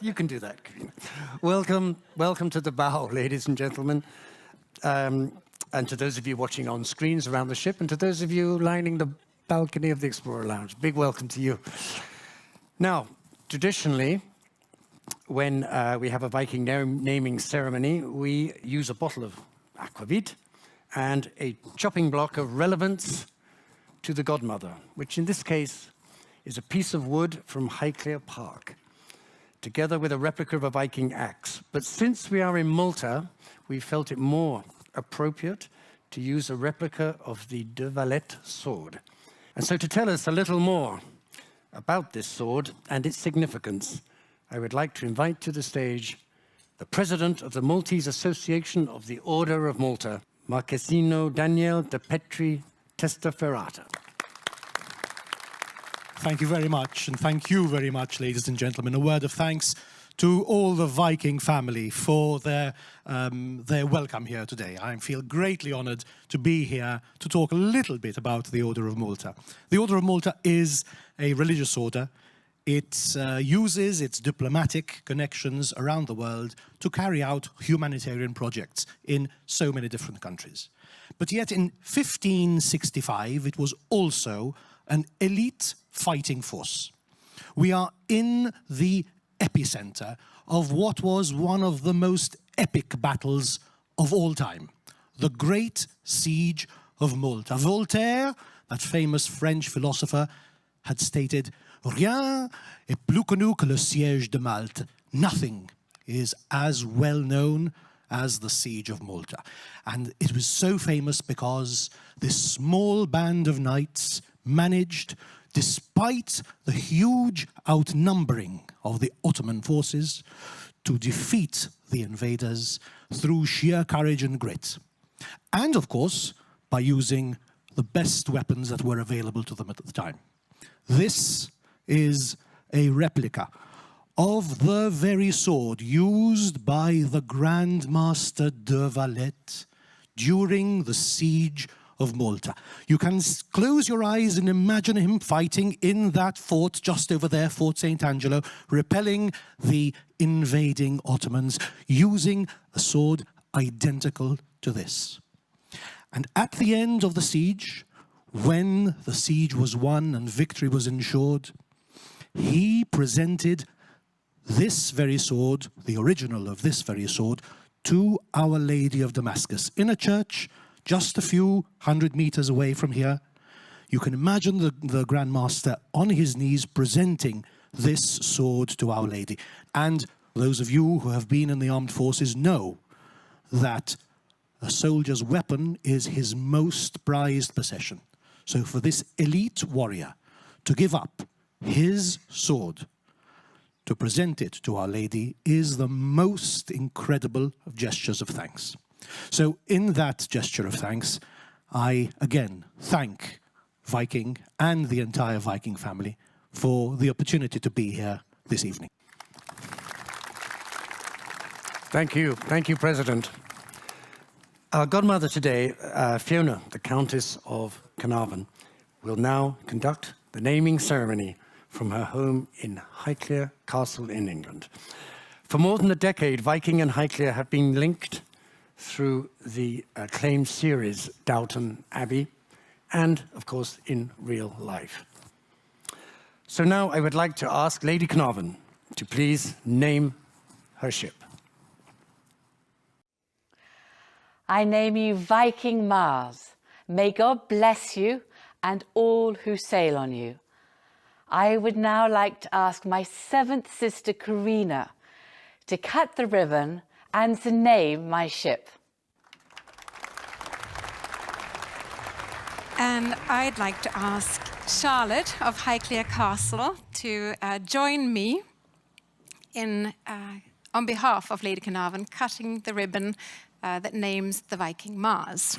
You can do that, Karina. Welcome to the bow, ladies and gentlemen. And to those of you watching on screens around the ship, and to those of you lining the balcony of the Explorer Lounge, big welcome to you. Now, traditionally, when we have a Viking naming ceremony, we use a bottle of aquavit and a chopping block of relevance to the godmother, which in this case is a piece of wood from Highclere Park, together with a replica of a Viking axe. But since we are in Malta, we felt it more appropriate to use a replica of the de Valletta sword. And so to tell us a little more about this sword and its significance, I would like to invite to the stage the president of the Maltese Association of the Order of Malta, Marchesino Daniel de Petri Testaferrata. Thank you very much, and thank you very much, ladies and gentlemen. A word of thanks to all the Viking family for their welcome here today. I feel greatly honored to be here to talk a little bit about the Order of Malta. The Order of Malta is a religious order. It uses its diplomatic connections around the world to carry out humanitarian projects in so many different countries. But yet in 1565, it was also an elite fighting force. We are in the epicenter of what was one of the most epic battles of all time, the Great Siege of Malta. Voltaire, that famous French philosopher, had stated, "Rien est plus connu que le siège de Malte." Nothing is as well known as the Siege of Malta. And it was so famous because this small band of knights managed, despite the huge outnumbering of the Ottoman forces, to defeat the invaders through sheer courage and grit. And, of course, by using the best weapons that were available to them at the time. This is a replica of the very sword used by the Grand Master de Valletta during the Siege of Malta. You can close your eyes and imagine him fighting in that fort just over there, Fort St. Angelo, repelling the invading Ottomans, using a sword identical to this. And at the end of the siege, when the siege was won and victory was ensured, he presented this very sword, the original of this very sword, to Our Lady of Damascus in a church just a few hundred meters away from here. You can imagine the Grand Master on his knees presenting this sword to Our Lady. And those of you who have been in the armed forces know that a soldier's weapon is his most prized possession. So for this elite warrior to give up his sword, to present it to Our Lady, is the most incredible of gestures of thanks. So in that gesture of thanks, I again thank Viking and the entire Viking family for the opportunity to be here this evening. Thank you, President. Our godmother today, Fiona, the Countess of Carnarvon, will now conduct the naming ceremony from her home in Highclere Castle in England. For more than a decade, Viking and Highclere have been linked through the acclaimed series Downton Abbey, and, of course, in real life. So now I would like to ask Lady Carnarvon to please name her ship. I name you Viking Mars. May God bless you and all who sail on you. I would now like to ask my seventh sister, Karina, to cut the ribbon and to name my ship. And I'd like to ask Charlotte of Highclere Castle to join me in, on behalf of Lady Carnarvon, cutting the ribbon that names the Viking Mars.